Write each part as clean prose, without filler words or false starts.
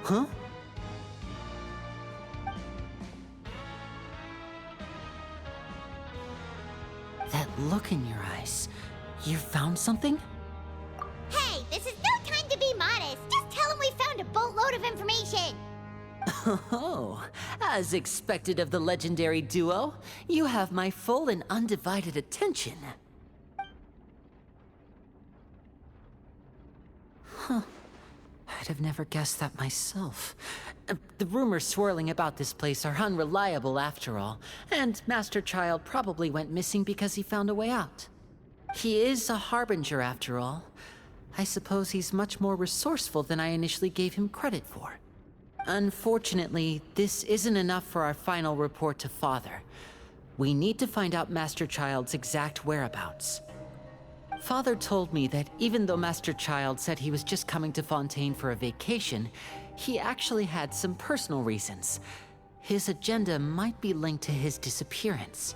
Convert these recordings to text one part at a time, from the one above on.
Huh? That look in your eyes. You found something? Hey, this is no time to be modest. Just tell him we found a boatload of information. Oh, as expected of the legendary duo, you have my full and undivided attention. Huh. I'd have never guessed that myself. The rumors swirling about this place are unreliable after all, and Master Child probably went missing because he found a way out. He is a harbinger after all. I suppose he's much more resourceful than I initially gave him credit for. Unfortunately, this isn't enough for our final report to Father. We need to find out Master Child's exact whereabouts. Father told me that even though Master Child said he was just coming to Fontaine for a vacation, he actually had some personal reasons. His agenda might be linked to his disappearance.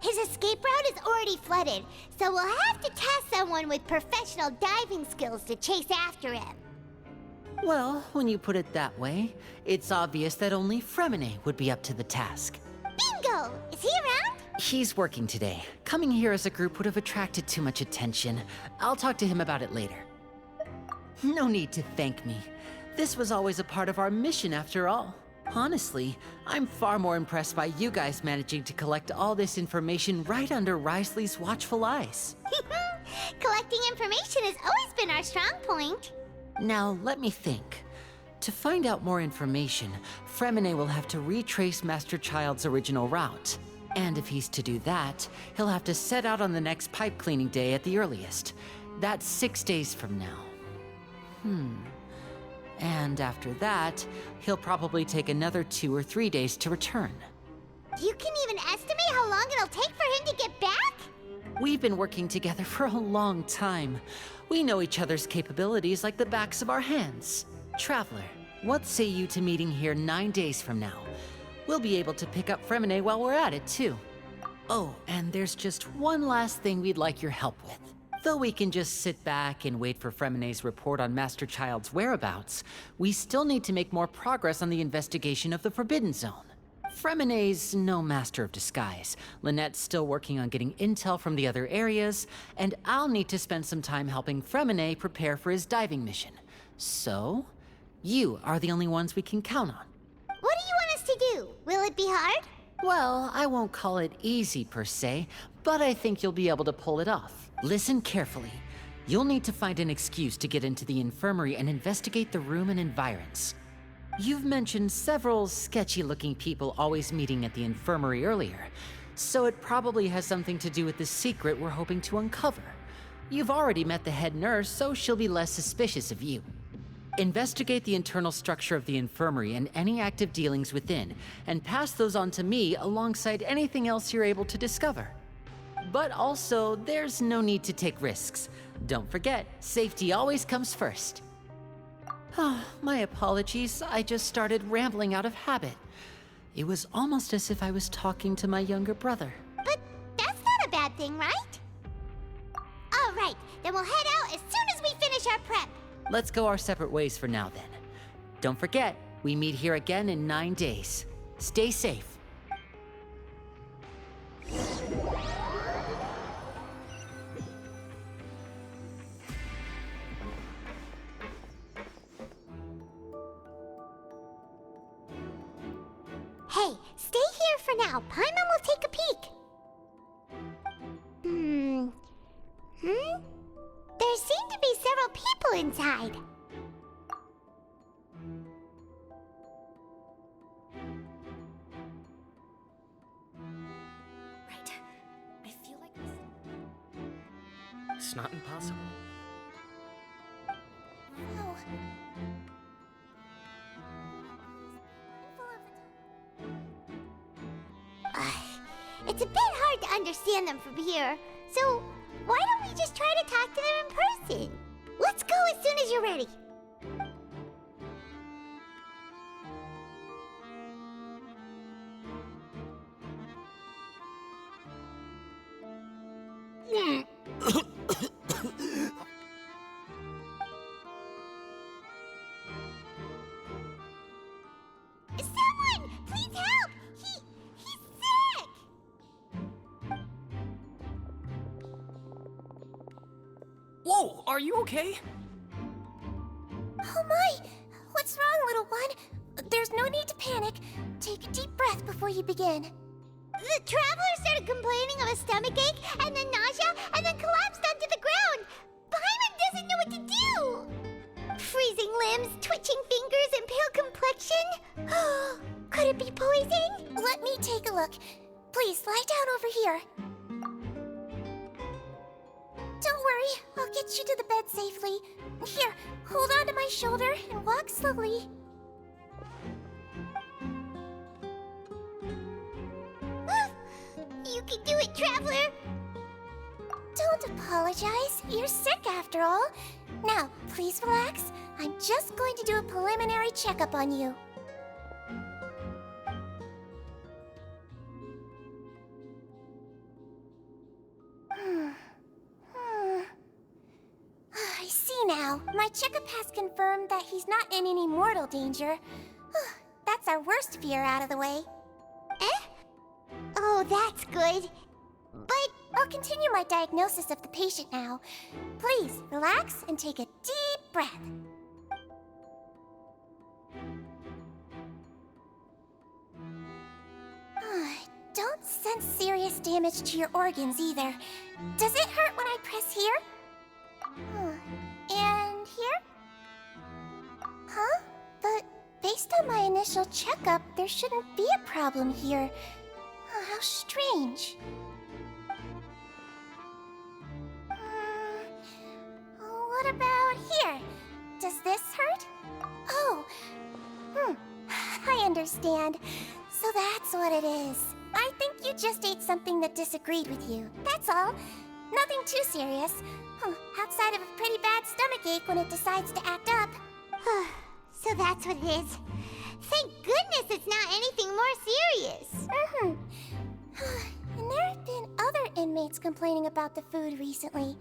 His escape route is already flooded, so we'll have to task someone with professional diving skills to chase after him. Well, when you put it that way, it's obvious that only Fremine would be up to the task. Bingo! Is he around? He's working today. Coming here as a group would have attracted too much attention. I'll talk to him about it later. No need to thank me. This was always a part of our mission after all. Honestly, I'm far more impressed by you guys managing to collect all this information right under Risley's watchful eyes. Collecting information has always been our strong point. Now, let me think. To find out more information, Fremine will have to retrace Master Child's original route. And if he's to do that, he'll have to set out on the next pipe cleaning day at the earliest. That's 6 days from now. And after that, he'll probably take another 2 or 3 days to return. You can even estimate how long it'll take for him to get back? We've been working together for a long time. We know each other's capabilities like the backs of our hands. Traveler, what say you to meeting here 9 days from now? We'll be able to pick up Fremine while we're at it, too. Oh, and there's just one last thing we'd like your help with. Though we can just sit back and wait for Fremine's report on Master Child's whereabouts, we still need to make more progress on the investigation of the Forbidden Zone. Fremine's no master of disguise. Lynette's still working on getting intel from the other areas, and I'll need to spend some time helping Fremine prepare for his diving mission. So, you are the only ones we can count on. What do you want us to do? Will it be hard? Well, I won't call it easy per se, but I think you'll be able to pull it off. Listen carefully. You'll need to find an excuse to get into the infirmary and investigate the room and environs. You've mentioned several sketchy-looking people always meeting at the infirmary earlier, so it probably has something to do with the secret we're hoping to uncover. You've already met the head nurse, so she'll be less suspicious of you. Investigate the internal structure of the infirmary and any active dealings within, and pass those on to me alongside anything else you're able to discover. But also, there's no need to take risks. Don't forget, safety always comes first. My apologies, I just started rambling out of habit. It was almost as if I was talking to my younger brother. But that's not a bad thing, right? All right, then we'll head out as soon as we finish our prep. Let's go our separate ways for now then. Don't forget, we meet here again in 9 days. Stay safe. Hey, stay here for now. Paimon will take a peek. There seem to be several people inside. Right. I feel like it's not impossible. Oh. It's a bit hard to understand them from here, so why don't we just try to talk to them in person? Let's go as soon as you're ready. Someone! Please help! He's sick! Whoa, are you okay? Oh my! What's wrong, little one? There's no need to panic. Take a deep breath before you begin. The traveler started complaining of a stomachache, and then nausea, and then collapsed onto the ground. Paimon doesn't know what to do! Freezing limbs, twitching fingers, and pale complexion? Could it be poison? Let me take a look. Please, lie down over here. Don't worry, I'll get you to the bed safely. Here, hold on to my shoulder and walk slowly. You can do it, Traveler! Don't apologize. You're sick after all. Now, please relax. I'm just going to do a preliminary checkup on you. I see now. My checkup has confirmed that he's not in any mortal danger. That's our worst fear out of the way. Eh? Oh, that's good. But I'll continue my diagnosis of the patient now. Please, relax and take a deep breath. Don't sense serious damage to your organs either. Does it hurt when I press here? And here? Huh? But based on my initial checkup, there shouldn't be a problem here. How strange. What about here? Does this hurt? Oh, I understand. So that's what it is. I think you just ate something that disagreed with you. That's all. Nothing too serious. Outside of a pretty bad stomachache when it decides to act up. So that's what it is. Thank goodness it's not anything more serious. And there have been other inmates complaining about the food recently.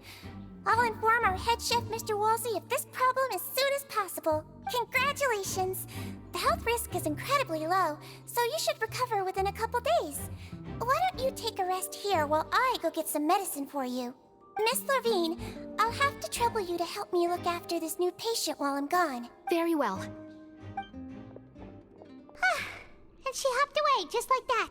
I'll inform our head chef, Mr. Wolsey, of this problem as soon as possible. Congratulations! The health risk is incredibly low, so you should recover within a couple days. Why don't you take a rest here while I go get some medicine for you? Miss Levine, I'll have to trouble you to help me look after this new patient while I'm gone. Very well. And she hopped away just like that.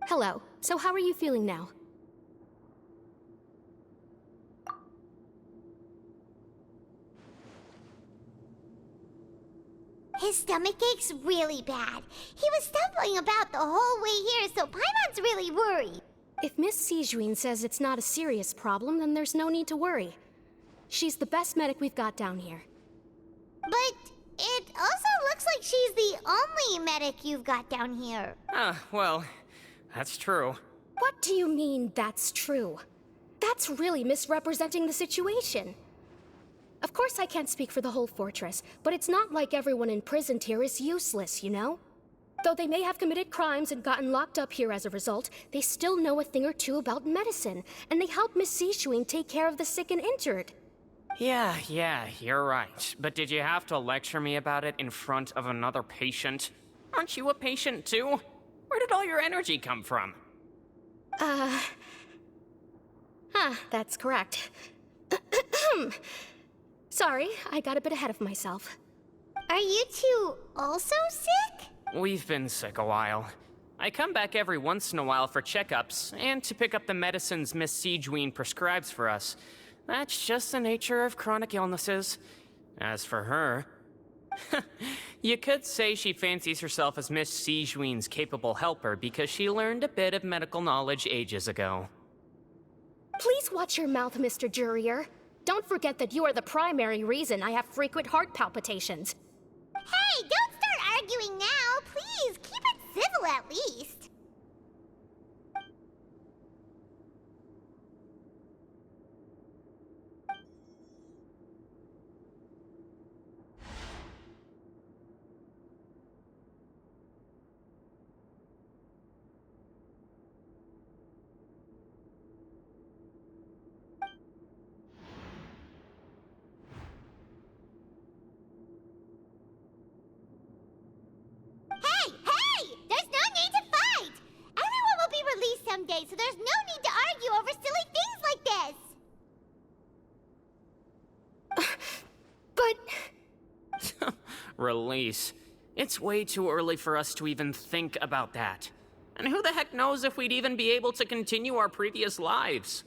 Hello. So how are you feeling now? His stomach ache's really bad. He was stumbling about the whole way here, so Paimon's really worried. If Miss Sijuin says it's not a serious problem, then there's no need to worry. She's the best medic we've got down here. But it also looks like she's the only medic you've got down here. Well, that's true. What do you mean, that's true? That's really misrepresenting the situation. Of course I can't speak for the whole fortress, but it's not like everyone imprisoned here is useless, you know? Though they may have committed crimes and gotten locked up here as a result, they still know a thing or two about medicine, and they help Miss Sishuin take care of the sick and injured. Yeah, you're right. But did you have to lecture me about it in front of another patient? Aren't you a patient too? Where did all your energy come from? That's correct. Sorry, I got a bit ahead of myself. Are you two also sick? We've been sick a while. I come back every once in a while for checkups, and to pick up the medicines Miss Sijuin prescribes for us. That's just the nature of chronic illnesses. As for her... you could say she fancies herself as Miss Sijuin's capable helper because she learned a bit of medical knowledge ages ago. Please watch your mouth, Mr. Jurier. Don't forget that you are the primary reason I have frequent heart palpitations. Hey, don't start arguing now, please. Keep it civil at least. Release. It's way too early for us to even think about that. And who the heck knows if we'd even be able to continue our previous lives?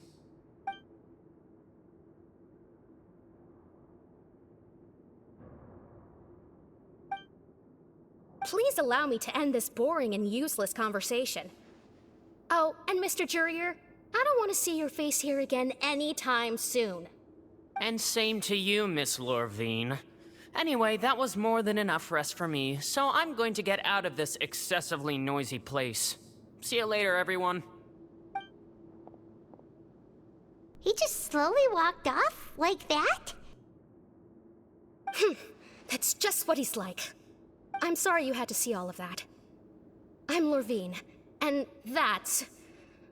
Please allow me to end this boring and useless conversation. Oh, and Mr. Jurier, I don't want to see your face here again anytime soon. And same to you, Miss Lorvine. Anyway, that was more than enough rest for me, so I'm going to get out of this excessively noisy place. See you later, everyone. He just slowly walked off like that? That's just what he's like. I'm sorry you had to see all of that. I'm Lorvine, and that's...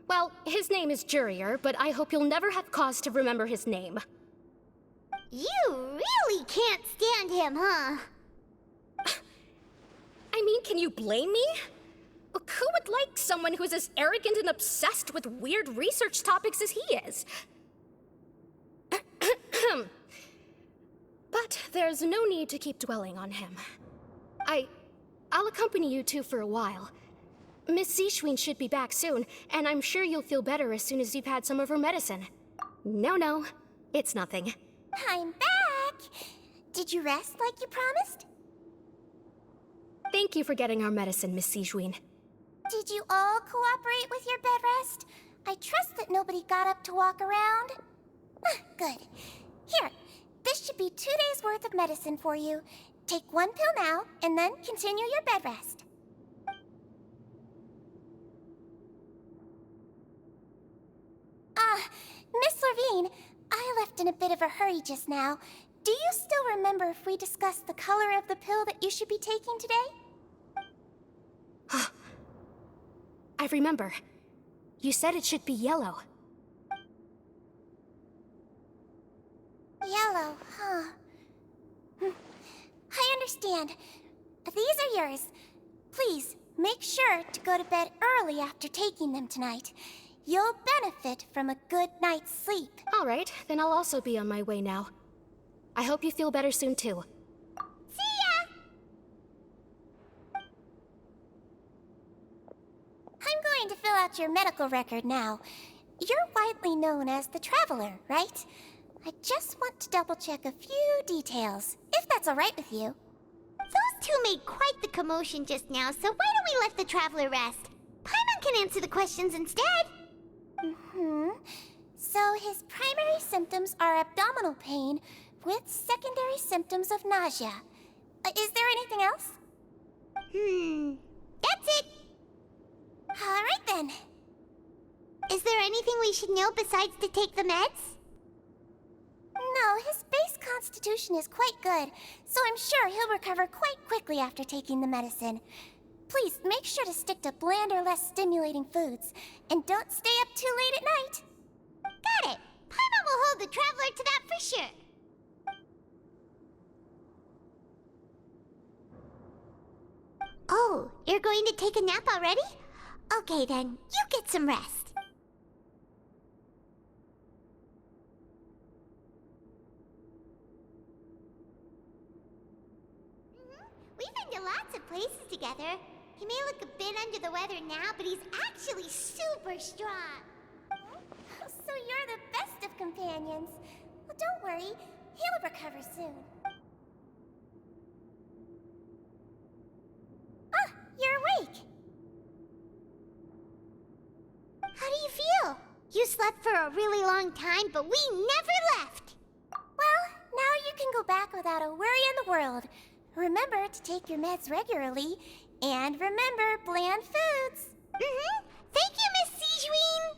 Well, his name is Jurier, but I hope you'll never have cause to remember his name. You really can't stand him, huh? I mean, can you blame me? Look, who would like someone who's as arrogant and obsessed with weird research topics as he is? But there's no need to keep dwelling on him. I'll accompany you two for a while. Miss Zishwin should be back soon, and I'm sure you'll feel better as soon as you've had some of her medicine. No, it's nothing. I'm back! Did you rest like you promised? Thank you for getting our medicine, Miss Zishwin. Did you all cooperate with your bed rest? I trust that nobody got up to walk around. Good. Here, this should be 2 days' worth of medicine for you. Take 1 pill now, and then continue your bed rest. Miss Lorvine, I left in a bit of a hurry just now. Do you still remember if we discussed the color of the pill that you should be taking today? I remember. You said it should be yellow. Yellow, huh? I understand. These are yours. Please, make sure to go to bed early after taking them tonight. You'll benefit from a good night's sleep. All right, then I'll also be on my way now. I hope you feel better soon, too. See ya! I'm going to fill out your medical record now. You're widely known as the Traveler, right? I just want to double-check a few details, if that's all right with you. Those two made quite the commotion just now, so why don't we let the Traveler rest? Paimon can answer the questions instead. So his primary symptoms are abdominal pain with secondary symptoms of nausea. Is there anything else? That's it. All right then. Is there anything we should know besides to take the meds? No, his base constitution is quite good, so I'm sure he'll recover quite quickly after taking the medicine. Please make sure to stick to bland or less stimulating foods, and don't stay up too late at night. Got it. Paimon will hold the Traveler to that for sure. Oh, you're going to take a nap already? Okay then, you get some rest. We've been to lots of places together. He may look a bit under the weather now, but he's actually super strong. So you're the best of companions. Well, don't worry, he'll recover soon. Ah, you're awake. How do you feel? You slept for a really long time, but we never left. Well, now you can go back without a worry in the world. Remember to take your meds regularly, and remember bland foods. Thank you, Miss Zishwin.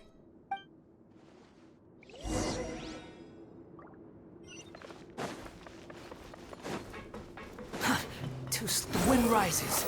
The wind rises.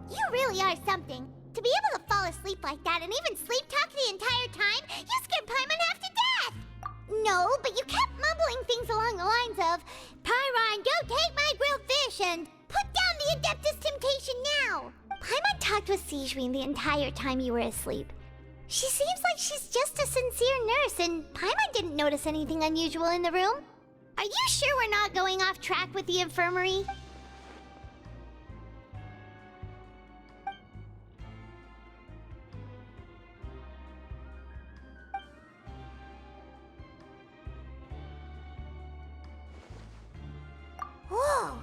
You really are something. To be able to fall asleep like that and even sleep talk the entire time, you scared Paimon half to death! No, but you kept mumbling things along the lines of, Siegeween the entire time you were asleep. She seems like she's just a sincere nurse, and Paimon didn't notice anything unusual in the room. Are you sure we're not going off track with the infirmary? Whoa!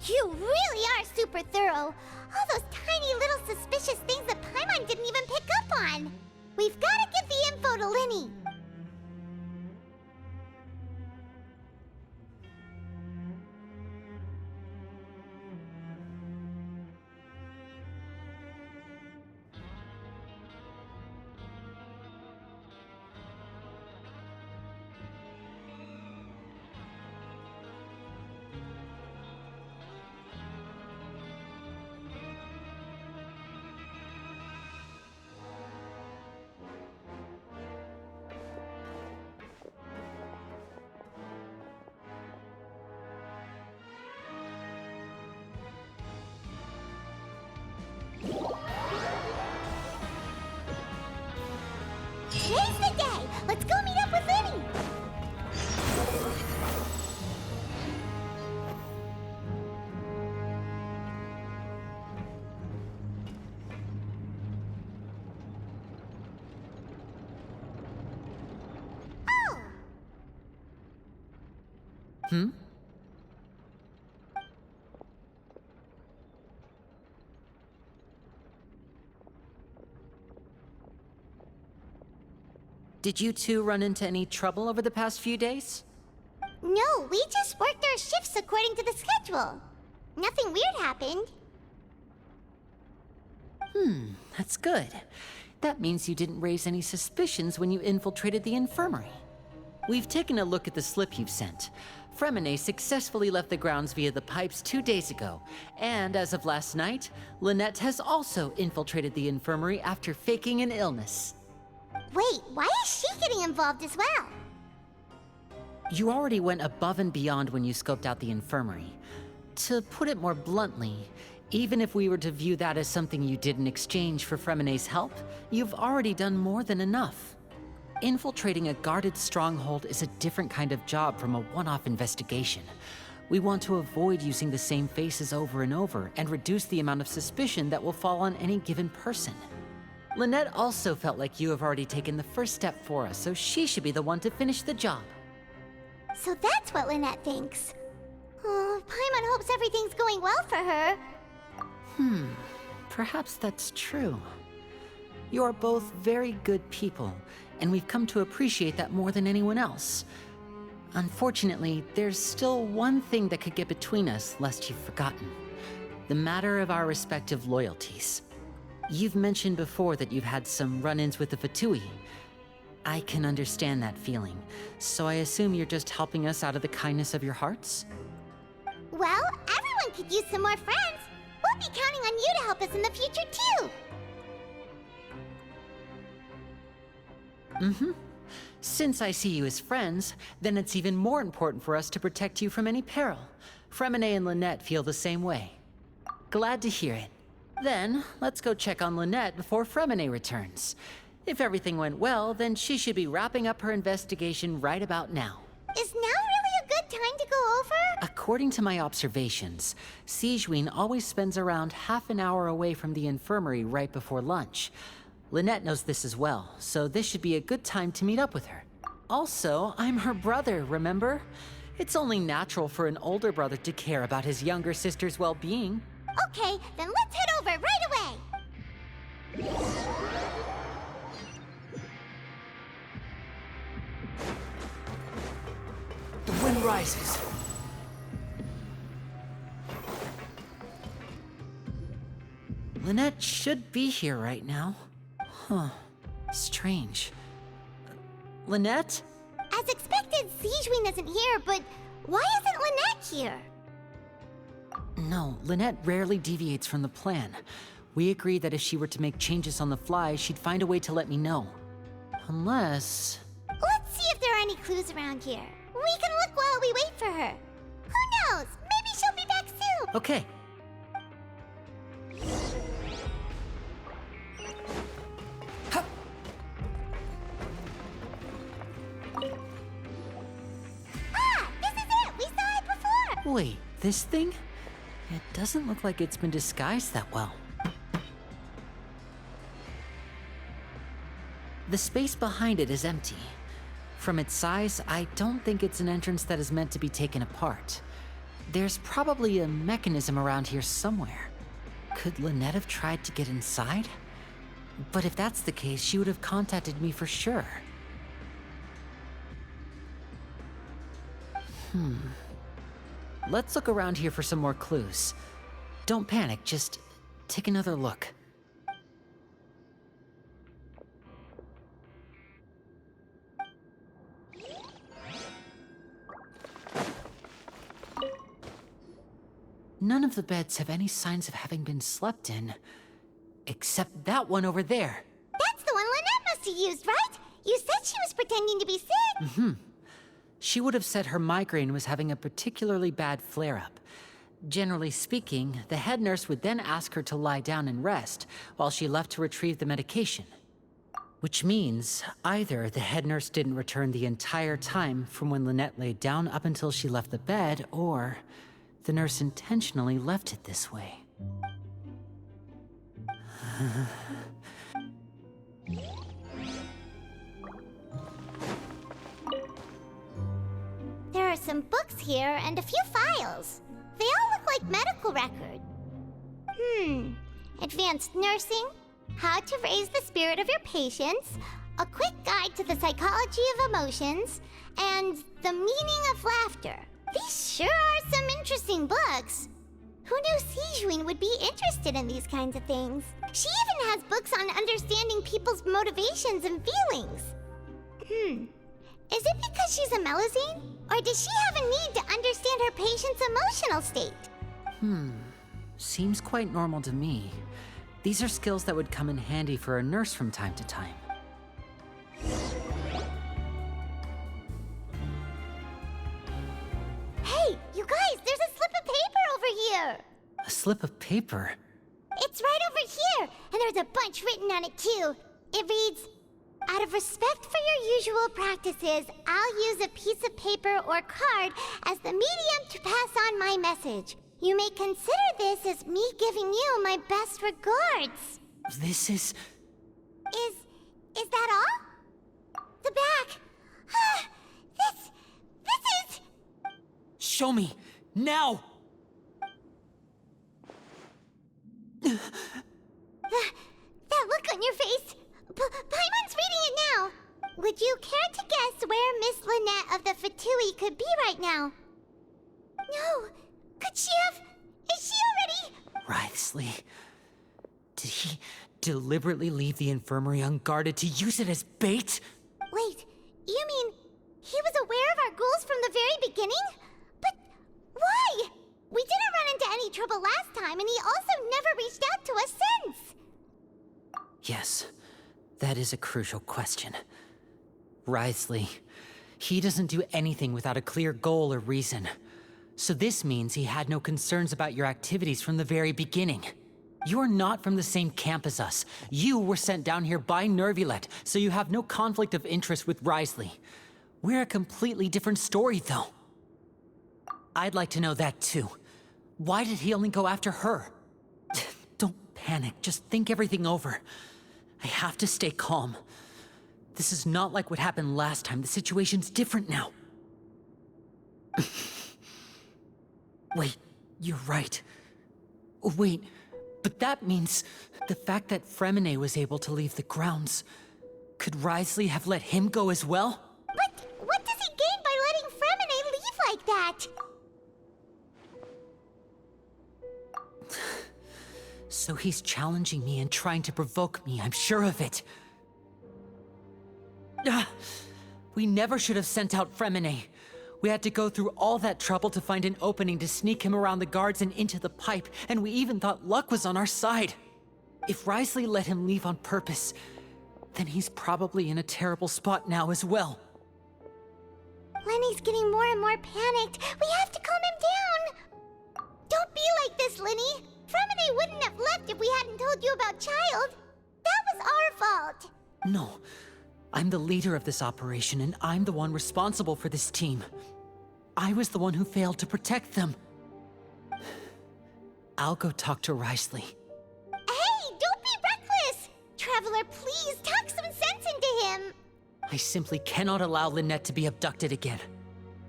You really are super thorough. All those tiny little suspicious things that Paimon didn't even pick up on. We've got to give the info to Linny. Today's the day! Let's go meet up with Linny! Oh! Hmm? Did you two run into any trouble over the past few days? No, we just worked our shifts according to the schedule. Nothing weird happened. That's good. That means you didn't raise any suspicions when you infiltrated the infirmary. We've taken a look at the slip you've sent. Fremine successfully left the grounds via the pipes 2 days ago, and as of last night, Lynette has also infiltrated the infirmary after faking an illness. Wait, why is she getting involved as well? You already went above and beyond when you scoped out the infirmary. To put it more bluntly, even if we were to view that as something you did in exchange for Fremine's help, you've already done more than enough. Infiltrating a guarded stronghold is a different kind of job from a one-off investigation. We want to avoid using the same faces over and over and reduce the amount of suspicion that will fall on any given person. Lynette also felt like you have already taken the first step for us, so she should be the one to finish the job. So that's what Lynette thinks. Oh, Paimon hopes everything's going well for her. Perhaps that's true. You're both very good people, and we've come to appreciate that more than anyone else. Unfortunately, there's still one thing that could get between us, lest you've forgotten. The matter of our respective loyalties. You've mentioned before that you've had some run-ins with the Fatui. I can understand that feeling, so I assume you're just helping us out of the kindness of your hearts? Well, everyone could use some more friends. We'll be counting on you to help us in the future, too. Since I see you as friends, then it's even more important for us to protect you from any peril. Fremine and Lynette feel the same way. Glad to hear it. Then, let's go check on Lynette before Fremine returns. If everything went well, then she should be wrapping up her investigation right about now. Is now really a good time to go over? According to my observations, Siegeween always spends around half an hour away from the infirmary right before lunch. Lynette knows this as well, so this should be a good time to meet up with her. Also, I'm her brother, remember? It's only natural for an older brother to care about his younger sister's well-being. Okay, then let's head over right away. The wind rises. Lynette should be here right now. Huh. Strange. Lynette? As expected, Siegeween isn't here, but why isn't Lynette here? No, Lynette rarely deviates from the plan. We agreed that if she were to make changes on the fly, she'd find a way to let me know. Unless... Let's see if there are any clues around here. We can look while we wait for her. Who knows? Maybe she'll be back soon. Okay. Wait, this thing? It doesn't look like it's been disguised that well. The space behind it is empty. From its size, I don't think it's an entrance that is meant to be taken apart. There's probably a mechanism around here somewhere. Could Lynette have tried to get inside? But if that's the case, she would have contacted me for sure. Let's look around here for some more clues. Don't panic, just take another look. None of the beds have any signs of having been slept in, except that one over there. That's the one Lynette must have used, right? You said she was pretending to be sick. She would have said her migraine was having a particularly bad flare-up. Generally speaking, the head nurse would then ask her to lie down and rest while she left to retrieve the medication. Which means either the head nurse didn't return the entire time from when Lynette laid down up until she left the bed, or the nurse intentionally left it this way. There are some books here and a few files. They all look like medical record. Advanced nursing, how to raise the spirit of your patients, a quick guide to the psychology of emotions, and the meaning of laughter. These sure are some interesting books. Who knew Sijuin would be interested in these kinds of things? She even has books on understanding people's motivations and feelings. Is it because she's a Melusine? Or does she have a need to understand her patient's emotional state? Seems quite normal to me. These are skills that would come in handy for a nurse from time to time. Hey, you guys, there's a slip of paper over here! A slip of paper? It's right over here, and there's a bunch written on it too. It reads, out of respect for your usual practices, I'll use a piece of paper or card as the medium to pass on my message. You may consider this as me giving you my best regards. This is... Is that all? The back. This is... Show me! Now! That look on your face. Paimon's reading it now. Would you care to guess where Miss Lynette of the Fatui could be right now? No. Could she have... Is she already... Writhsley. Did he deliberately leave the infirmary unguarded to use it as bait? Wait, you mean he was aware of our goals from the very beginning? But why? We didn't run into any trouble last time, and he also never reached out to us since. Yes, that is a crucial question. Writhsley. He doesn't do anything without a clear goal or reason. So this means he had no concerns about your activities from the very beginning. You're not from the same camp as us. You were sent down here by Nervulet, so you have no conflict of interest with Writhsley. We're a completely different story, though. I'd like to know that, too. Why did he only go after her? Don't panic, just think everything over. I have to stay calm. This is not like what happened last time. The situation's different now. Wait, you're right. Wait, but that means the fact that Fremine was able to leave the grounds. Could Writhsley have let him go as well? But what does he gain by letting Fremine leave like that? So he's challenging me and trying to provoke me, I'm sure of it. We never should have sent out Fremine. We had to go through all that trouble to find an opening to sneak him around the guards and into the pipe, and we even thought luck was on our side. If Writhsley let him leave on purpose, then he's probably in a terrible spot now as well. Lenny's getting more and more panicked. We have to calm him down. Don't be like this, Lenny. Fremine wouldn't have left if we hadn't told you about Child. That was our fault. No. I'm the leader of this operation, and I'm the one responsible for this team. I was the one who failed to protect them. I'll go talk to Risley. Hey, don't be reckless! Traveler, please talk some sense into him. I simply cannot allow Lynette to be abducted again.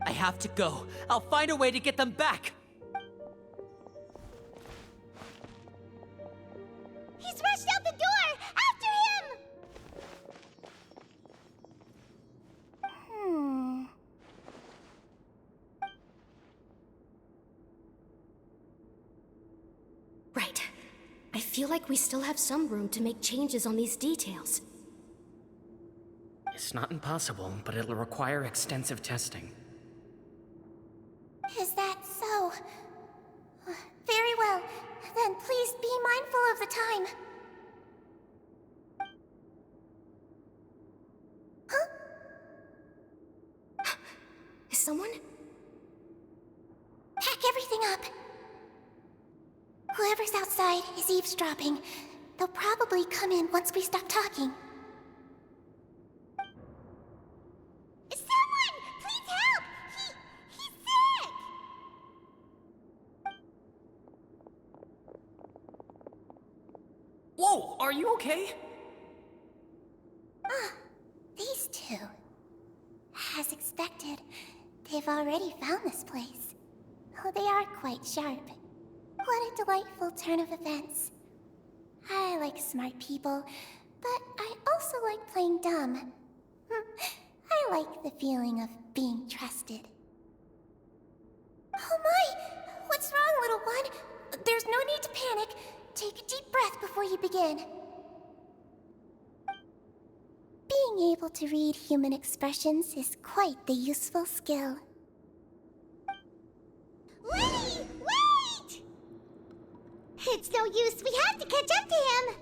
I have to go. I'll find a way to get them back! He's rushed out the door! After him! Right. I feel like we still have some room to make changes on these details. It's not impossible, but it'll require extensive testing. Is that so? Very well. Then please be mindful of the time. Huh? Is someone? Pack everything up. Whoever's outside is eavesdropping. They'll probably come in once we stop talking. Someone! Please help! He's sick! Whoa, are you okay? These two. As expected, they've already found this place. Oh, they are quite sharp. What a delightful turn of events. I like smart people, but I also like playing dumb. I like the feeling of being trusted. Oh my! What's wrong, little one? There's no need to panic. Take a deep breath before you begin. Being able to read human expressions is quite the useful skill. Wait! It's no use. We have to catch up to him.